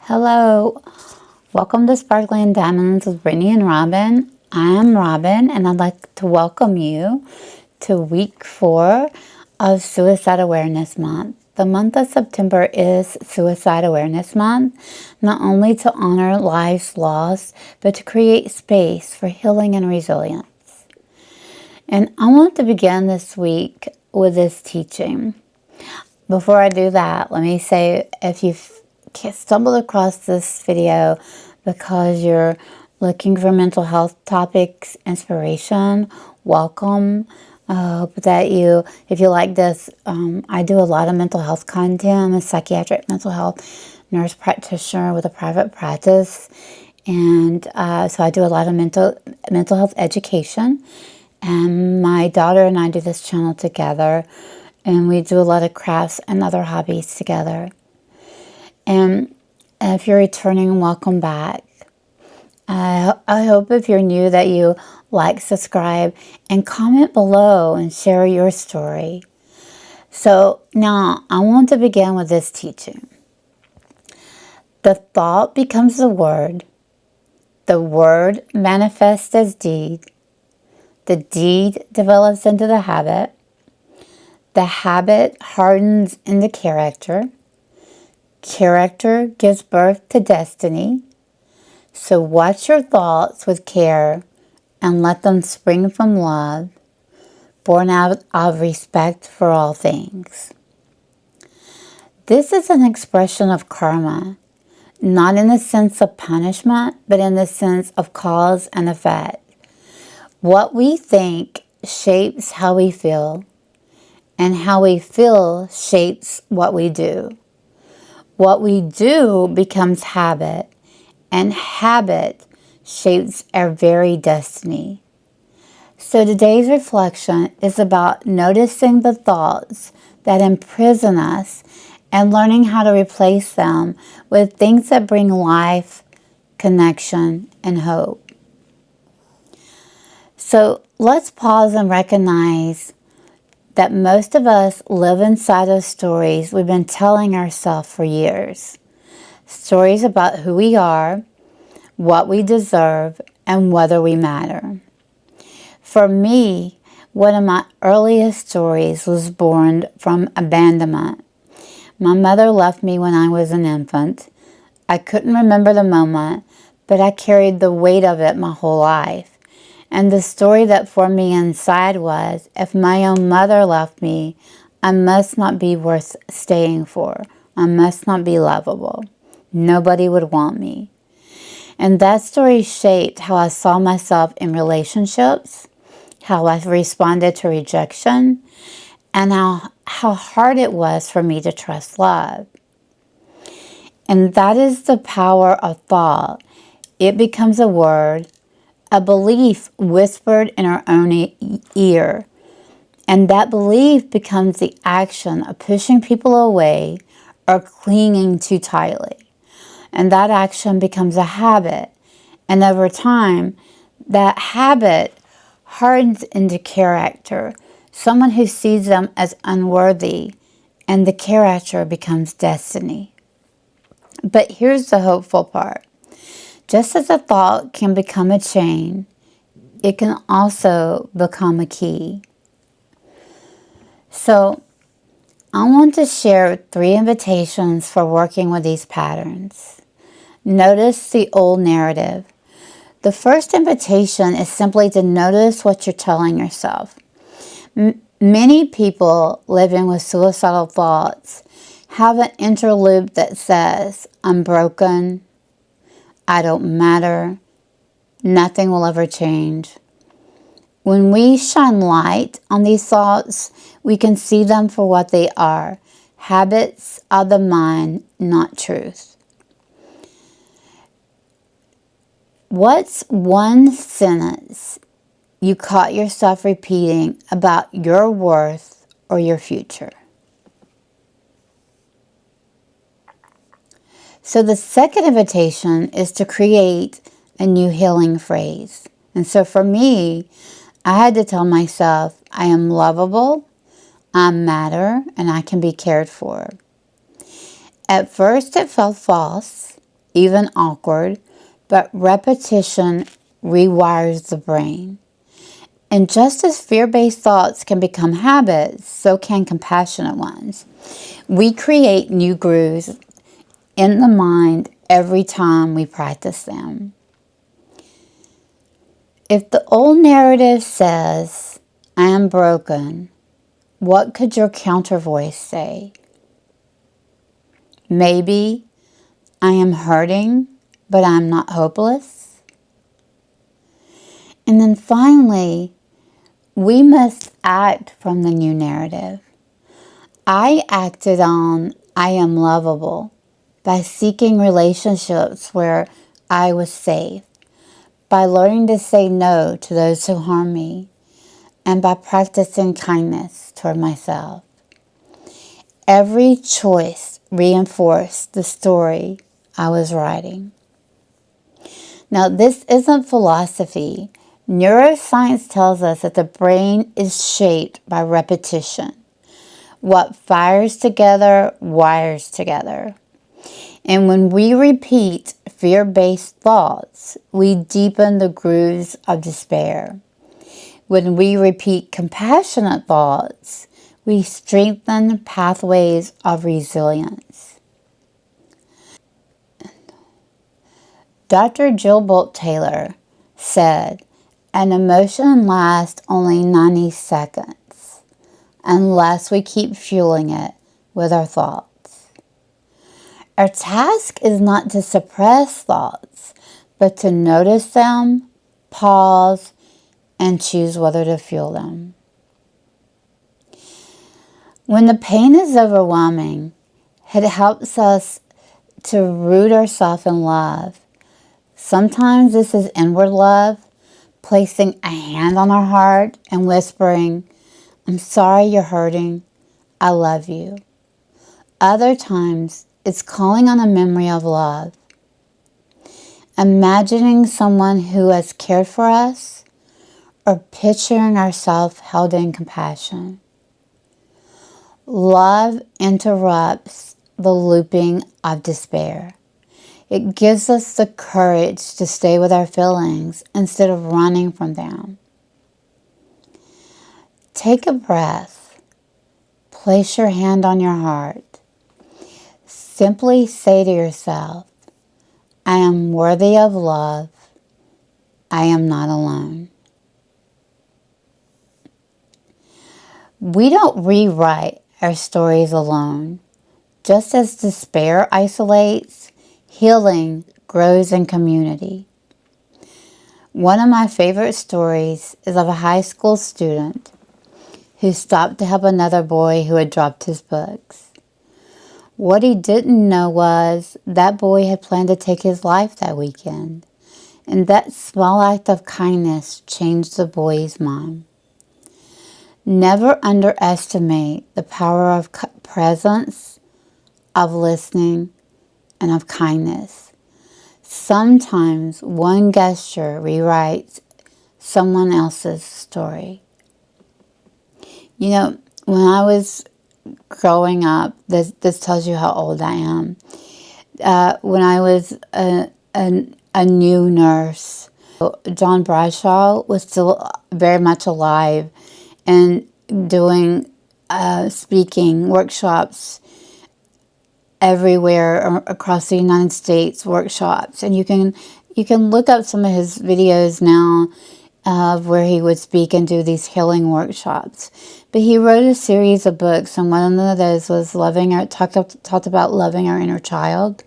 Hello, welcome to Sparkling Diamonds with Brittany and Robin. I am Robin, and I'd like to welcome you to week 4 of Suicide Awareness Month. The month of September is Suicide Awareness Month, not only to honor life's loss, but to create space for healing and resilience. And I want to begin this week with this teaching. Before I do that, let me say, if you've stumbled across this video because you're looking for mental health topics, inspiration, welcome. I hope that if you like this, I do a lot of mental health content. I'm a psychiatric mental health nurse practitioner with a private practice. And so I do a lot of mental health education. And my daughter and I do this channel together. And we do a lot of crafts and other hobbies together. And if you're returning, welcome back. I hope if you're new that you like, subscribe, and comment below and share your story. So now I want to begin with this teaching. The thought becomes the word manifests as deed, the deed develops into the habit hardens into character gives birth to destiny. So watch your thoughts with care and let them spring from love, born out of respect for all things. This is an expression of karma, not in the sense of punishment, but in the sense of cause and effect. What we think shapes how we feel, and how we feel shapes what we do. What we do becomes habit, and habit shapes our very destiny. So today's reflection is about noticing the thoughts that imprison us and learning how to replace them with things that bring life, connection, and hope. So let's pause and recognize that most of us live inside of stories we've been telling ourselves for years. Stories about who we are, what we deserve, and whether we matter. For me, one of my earliest stories was born from abandonment. My mother left me when I was an infant. I couldn't remember the moment, but I carried the weight of it my whole life. And the story that formed me inside was, if my own mother left me, I must not be worth staying for. I must not be lovable. Nobody would want me. And that story shaped how I saw myself in relationships, how I responded to rejection, and how hard it was for me to trust love. And that is the power of thought. It becomes a word, a belief whispered in our own ear. And that belief becomes the action of pushing people away or clinging too tightly. And that action becomes a habit. And over time, that habit hardens into character, someone who sees them as unworthy, and the character becomes destiny. But here's the hopeful part. Just as a thought can become a chain, it can also become a key. So, I want to share 3 invitations for working with these patterns. Notice the old narrative. The first invitation is simply to notice what you're telling yourself. Many people living with suicidal thoughts have an interlude that says, I'm broken, I don't matter, nothing will ever change. When we shine light on these thoughts, we can see them for what they are, habits of the mind, not truth. What's one sentence you caught yourself repeating about your worth or your future? So the second invitation is to create a new healing phrase. And so for me, I had to tell myself, I am lovable, I matter, and I can be cared for. At first it felt false. even awkward, but repetition rewires the brain. And just as fear-based thoughts can become habits, so can compassionate ones. We create new grooves in the mind every time we practice them. If the old narrative says, I am broken, what could your counter voice say? Maybe, I am hurting, but I'm not hopeless. And then finally, we must act from the new narrative. I acted on I am lovable by seeking relationships where I was safe, by learning to say no to those who harm me, and by practicing kindness toward myself. Every choice reinforced the story I was writing. Now, this isn't philosophy. Neuroscience tells us that the brain is shaped by repetition. What fires together wires together. And when we repeat fear-based thoughts, we deepen the grooves of despair. When we repeat compassionate thoughts, we strengthen pathways of resilience. Dr. Jill Bolt Taylor said, an emotion lasts only 90 seconds unless we keep fueling it with our thoughts. Our task is not to suppress thoughts, but to notice them, pause, and choose whether to fuel them. When the pain is overwhelming, it helps us to root ourselves in love. Sometimes this is inward love, placing a hand on our heart and whispering, I'm sorry you're hurting. I love you. Other times, it's calling on a memory of love. Imagining someone who has cared for us, or picturing ourselves held in compassion. Love interrupts the looping of despair. It gives us the courage to stay with our feelings instead of running from them. Take a breath. Place your hand on your heart. Simply say to yourself, I am worthy of love. I am not alone. We don't rewrite our stories alone. Just as despair isolates, healing grows in community. One of my favorite stories is of a high school student who stopped to help another boy who had dropped his books. What he didn't know was that boy had planned to take his life that weekend, and that small act of kindness changed the boy's mind. Never underestimate the power of presence, of listening, and of kindness. Sometimes one gesture rewrites someone else's story. You know, when I was growing up, this tells you how old I am. When I was a new nurse, John Bradshaw was still very much alive and doing speaking workshops everywhere across the United States, workshops. And you can look up some of his videos now of where he would speak and do these healing workshops. But he wrote a series of books, and one of those was talked about loving our inner child.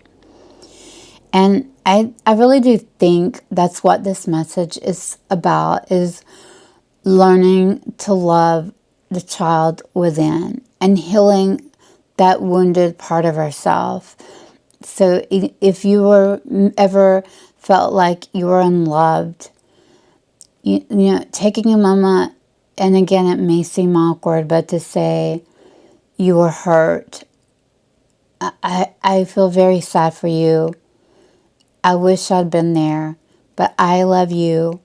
And I really do think that's what this message is about, is learning to love the child within and healing that wounded part of ourselves. So if you were ever felt like you were unloved, you know, taking a moment, and again, it may seem awkward, but to say you were hurt. I feel very sad for you. I wish I'd been there, but I love you.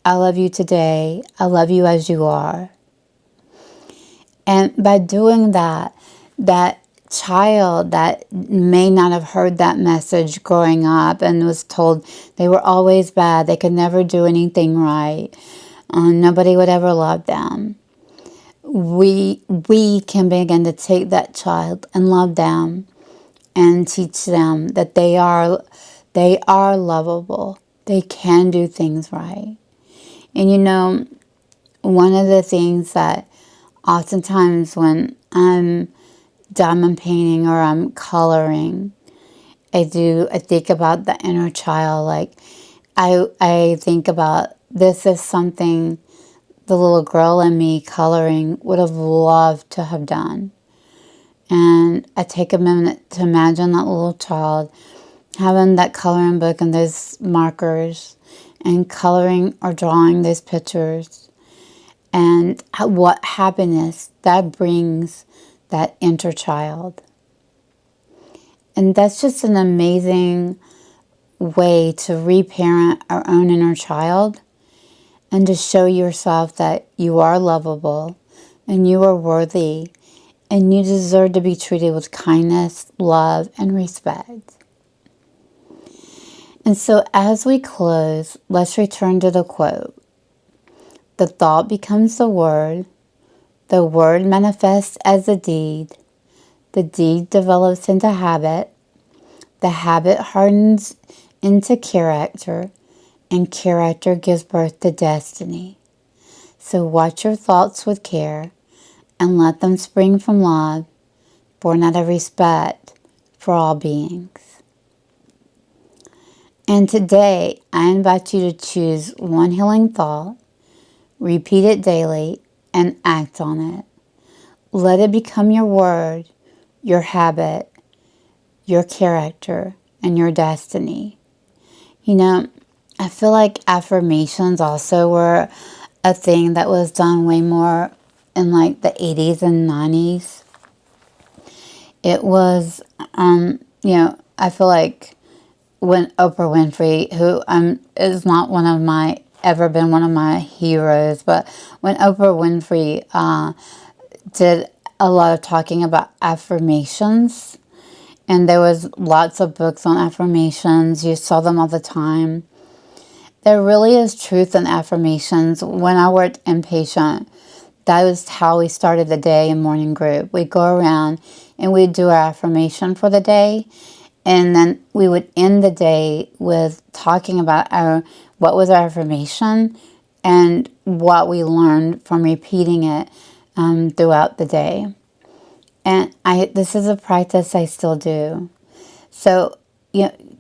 I love you today. I love you as you are. And by doing that, that child that may not have heard that message growing up and was told they were always bad, they could never do anything right, nobody would ever love them, we can begin to take that child and love them and teach them that they are lovable. They can do things right. And one of the things that oftentimes when I'm diamond painting or I'm coloring, I think about the inner child. Like I think about, this is something the little girl in me coloring would have loved to have done. And I take a minute to imagine that little child having that coloring book and those markers and coloring or drawing those pictures, and what happiness that brings that inner child. And that's just an amazing way to reparent our own inner child and to show yourself that you are lovable and you are worthy and you deserve to be treated with kindness, love, and respect. And so as we close, let's return to the quote. The thought becomes the word manifests as a deed, the deed develops into habit, the habit hardens into character, and character gives birth to destiny. So watch your thoughts with care and let them spring from love, born out of respect for all beings. And today, I invite you to choose one healing thought, repeat it daily, and act on it. Let it become your word, your habit, your character, and your destiny. I feel like affirmations also were a thing that was done way more in like the 80s and 90s. It was, I feel like when Oprah Winfrey, who is not ever been one of my heroes, but when Oprah Winfrey did a lot of talking about affirmations, and there was lots of books on affirmations, you saw them all the time. There really is truth in affirmations. When I worked inpatient, that was how we started the day in morning group. We'd go around and we'd do our affirmation for the day. And then we would end the day with talking about what was our affirmation and what we learned from repeating it throughout the day. And this is a practice I still do. So,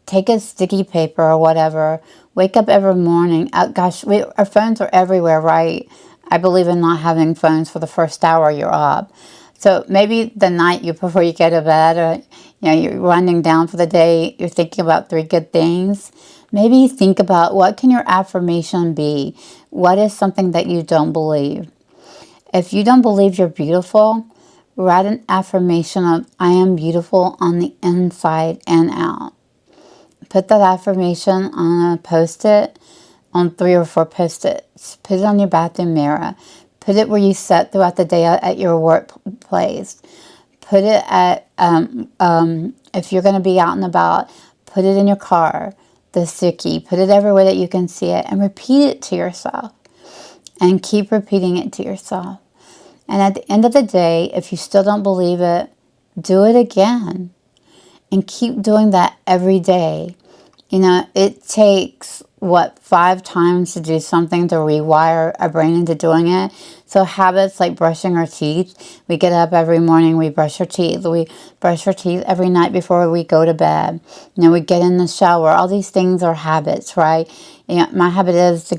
take a sticky paper or whatever. Wake up every morning. Our phones are everywhere, right? I believe in not having phones for the first hour you're up. So maybe the night before you go to bed, or you're winding down for the day, you're thinking about 3 good things. Maybe think about, what can your affirmation be? What is something that you don't believe? If you don't believe you're beautiful, write an affirmation of, I am beautiful on the inside and out. Put that affirmation on a Post-it, on 3 or 4 Post-its. Put it on your bathroom mirror. Put it where you sit throughout the day at your workplace. Put it at, if you're going to be out and about, put it in your car, the sticky. Put it everywhere that you can see it, and repeat it to yourself. And keep repeating it to yourself. And at the end of the day, if you still don't believe it, do it again. And keep doing that every day. It takes, 5 times to do something to rewire our brain into doing it. So habits like brushing our teeth. We get up every morning, we brush our teeth. We brush our teeth every night before we go to bed. We get in the shower. All these things are habits, right? My habit is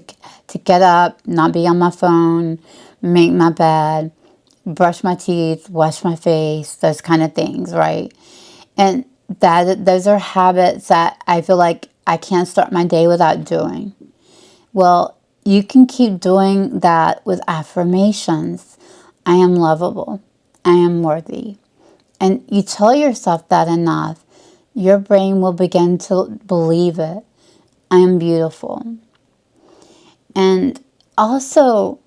to get up, not be on my phone, make my bed, brush my teeth, wash my face, those kind of things, right? And those are habits that I feel like I can't start my day without doing. Well, you can keep doing that with affirmations. I am lovable. I am worthy. And you tell yourself that enough, your brain will begin to believe it. I am beautiful. And also,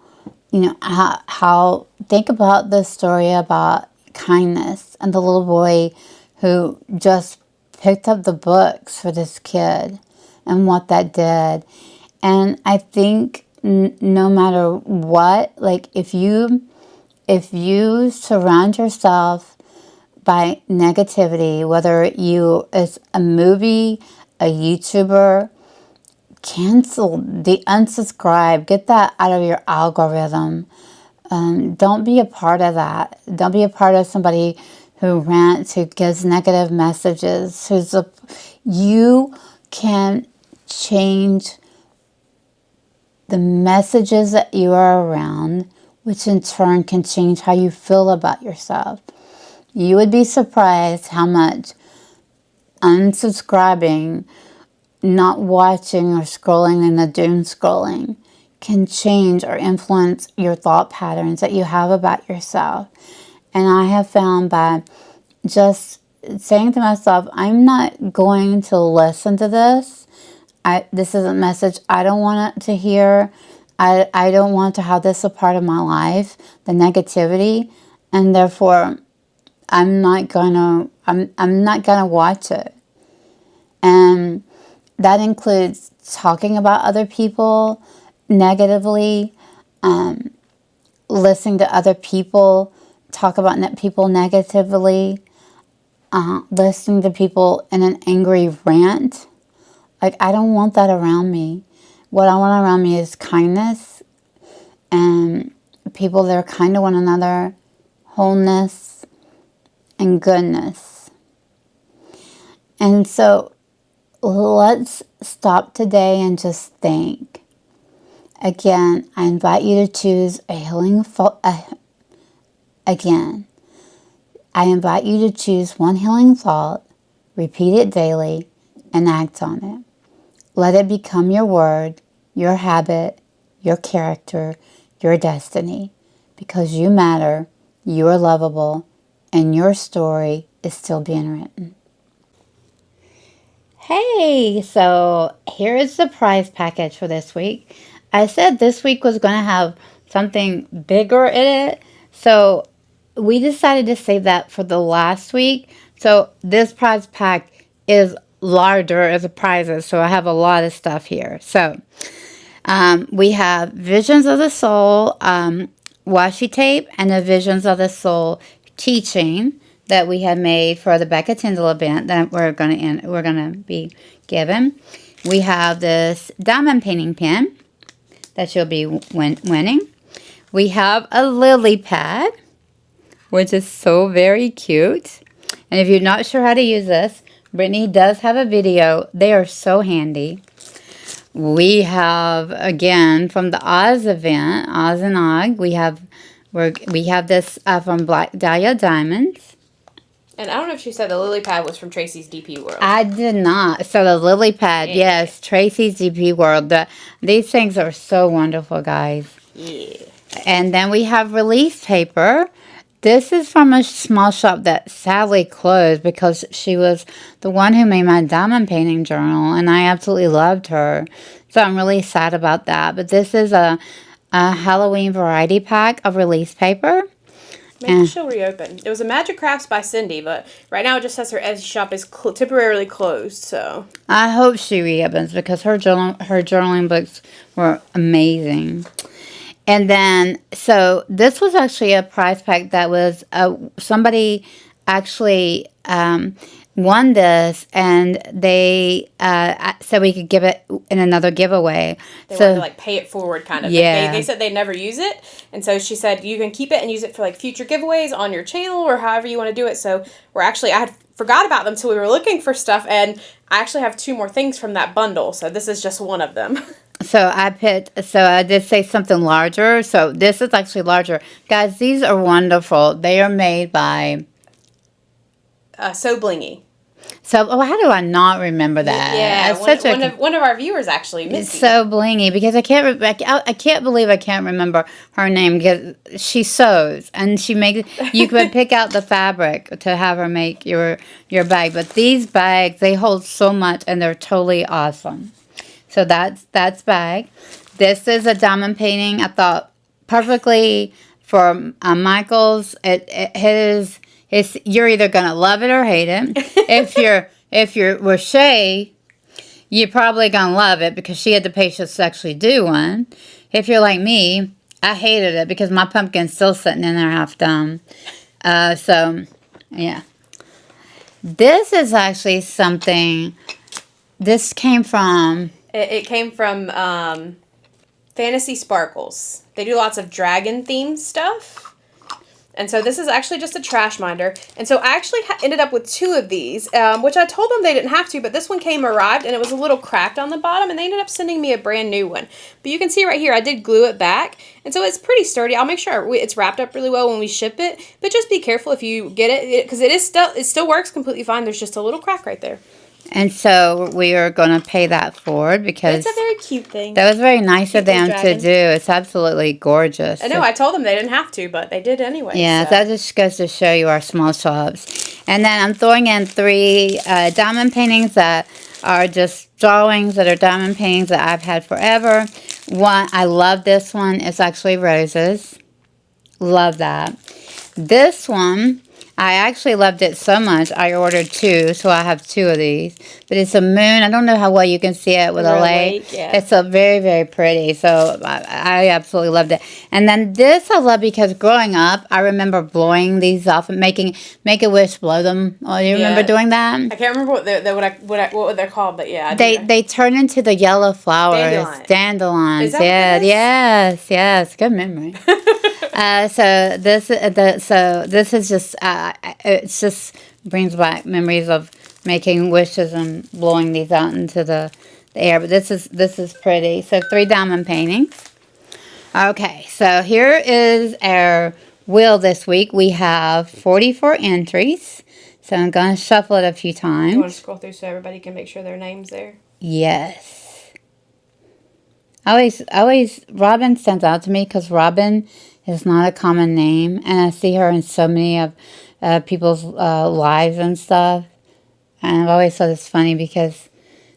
how think about the story about kindness, and the little boy who just picked up the books for this kid and what that did. And I think no matter what, like if you surround yourself by negativity, whether it's a movie, a YouTuber, cancel, unsubscribe, get that out of your algorithm. Don't be a part of that. Don't be a part of somebody who rants, who gives negative messages. You can change the messages that you are around, which in turn can change how you feel about yourself. You would be surprised how much unsubscribing, not watching or scrolling in the doom scrolling can change or influence your thought patterns that you have about yourself. And I have found by just saying to myself, I'm not going to listen to this. This is a message I don't want to hear. I don't want to have this a part of my life, the negativity, and therefore I'm not gonna watch it. And that includes talking about other people negatively, listening to other people talk about people negatively, listening to people in an angry rant. Like, I don't want that around me. What I want around me is kindness and people that are kind to one another, wholeness, and goodness. And so let's stop today and just think. Again, I invite you to choose a healing thought. Again, I invite you to choose one healing thought, repeat it daily, and act on it. Let it become your word, your habit, your character, your destiny. Because you matter, you are lovable, and your story is still being written. Hey, so here is the prize package for this week. I said this week was going to have something bigger in it, so we decided to save that for the last week. So this prize pack is larger as the prizes, so I have a lot of stuff here. So we have Visions of the Soul washi tape and the Visions of the Soul teaching that we had made for the Becca Tyndall event that we're gonna be given. We have this diamond painting pen that you'll be winning. We have a lily pad, which is so very cute. And if you're not sure how to use this, Brittany does have a video. They are so handy. We have, again, from the Oz event, Oz and Og, we have this from Black Dahlia Diamonds. And I don't know if she said the lily pad was from Tracy's DP World. I did not. So the lily pad, yeah. Yes, Tracy's DP World. These things are so wonderful, guys. Yeah. And then we have release paper. This is from a small shop that sadly closed because she was the one who made my diamond painting journal, and I absolutely loved her. So I'm really sad about that. But this is a Halloween variety pack of release paper. Maybe she'll reopen. It was a Magic Crafts by Cindy, but right now it just says her Etsy shop is temporarily closed. So I hope she reopens because her journaling books were amazing. And then, so this was actually a prize pack that was somebody actually won this, and they said we could give it in another giveaway. They wanted to like pay it forward, kind of. Yeah. They said they'd never use it, and so she said you can keep it and use it for like future giveaways on your channel or however you want to do it. So I had forgot about them until we were looking for stuff, and I actually have 2 more things from that bundle. So this is just one of them. So I did say something larger. So this is actually larger. Guys, these are wonderful. They are made by So Blingy. So, how do I not remember that? Yeah, one of our viewers actually, Missy. It's So Blingy, because I can't believe I can't remember her name, because she sews and she makes. You could pick out the fabric to have her make your bag, but these bags, they hold so much and they're totally awesome. So that's bag. This is a diamond painting. I thought perfectly for Michael's. you're either gonna love it or hate it. If you're with Shay, you're probably gonna love it because she had the patience to actually do one. If you're like me, I hated it because my pumpkin's still sitting in there half done. So, yeah. This is actually something. This came from. It came from Fantasy Sparkles. They do lots of dragon themed stuff. And so this is actually just a trash minder. And so I actually ended up with 2 of these, which I told them they didn't have to, but this one arrived and it was a little cracked on the bottom, and they ended up sending me a brand new one. But you can see right here, I did glue it back, and so it's pretty sturdy. I'll make sure it's wrapped up really well when we ship it, but just be careful if you get it, because it still works completely fine. There's just a little crack right there. And so we are going to pay that forward because it's a very cute thing. That was very nice of them to do. It's absolutely gorgeous. I know. I told them they didn't have to, but they did anyway. Yeah, so that just goes to show you our small shops. And then I'm throwing in 3 diamond paintings that are just drawings that are diamond paintings that I've had forever. One, I love this one. It's actually roses. Love that. This one, I actually loved it so much, I ordered 2, so I have 2 of these. But it's a moon. I don't know how well you can see it with a lake. Yeah. It's a very, very pretty. So I absolutely loved it. And then this I love because growing up, I remember blowing these off and making Make-A-Wish blow them. Oh, you remember doing that? I can't remember what they're called, but yeah. They turn into the yellow flowers. Dandelions. Is that what it is? Yes. Good memory. So this is just it just brings back memories of making wishes and blowing these out into the air. But this is pretty. So 3 diamond paintings. Okay, so here is our wheel this week. We have 44 entries. So I'm going to shuffle it a few times. You want to scroll through so everybody can make sure their name's there? Yes. Always Robin stands out to me because Robin is not a common name, and I see her in so many of people's lives and stuff. And I've always thought it's funny because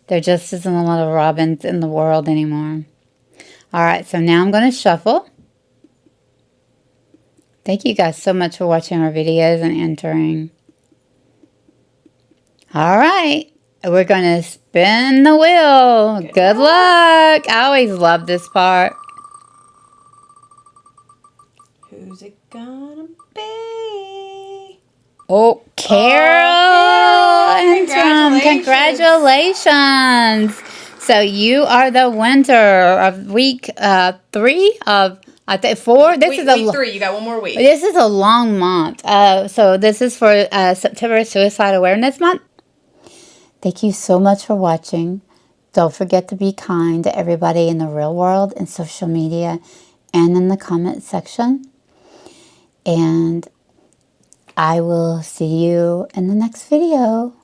there just isn't a lot of Robins in the world anymore. All right, so now I'm going to shuffle. Thank you guys so much for watching our videos and entering. All right, we're going to spin the wheel. Good luck. I always love this part. Who's it gonna be? Oh, Carol! Congratulations! So you are the winner of week 3 of, I think, 4. Week 3, you got one more week. This is a long month. So this is for September Suicide Awareness Month. Thank you so much for watching. Don't forget to be kind to everybody in the real world, in social media, and in the comment section. And I will see you in the next video.